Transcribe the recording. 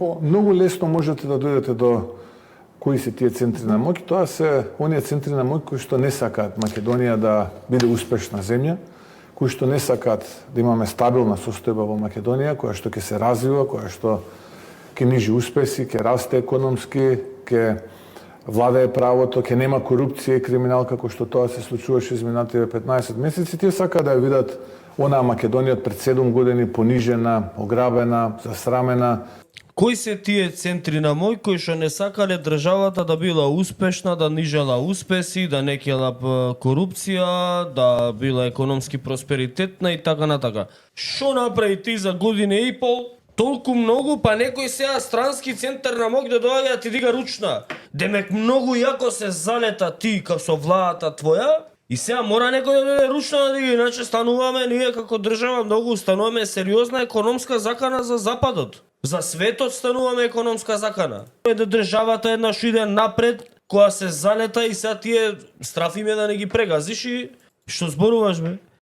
Многу лесно можете да дојдете до кои се тие центри на моќ. Тоа се оние центри на моќ кои што не сакаат Македонија да биде успешна земја, кои што не сакаат да имаме стабилна состојба во Македонија, која што ќе се развива, која што ќе нижи успеси, ќе расте економски, ќе владае правото, ќе нема корупција и криминал како што тоа се случуваше изминативе 15 месеци. Тие сакаат да ја видат онаа Македонија од пред 7 години понижена, ограбена, засрамена. Кои се тие центри на мој кои што не сакале државата да била успешна, да нижела успеси, да не кела корупција, да била економски просперитетна и така натака? Што направи ти за година и пол? Толку многу, па некој сега странски центар на моќ да доаѓа да ти дига ручна. Демек многу јако се залета ти со владата твоја и сега мора некој да дојде ручна да дига, иначе стануваме ние како држава многу стануваме сериозна економска закана за западот. За светот стануваме економска закана. Да државата еднаш иде напред, која се залета и сега тие страфиме да не ги прегазиш и што зборуваш бе?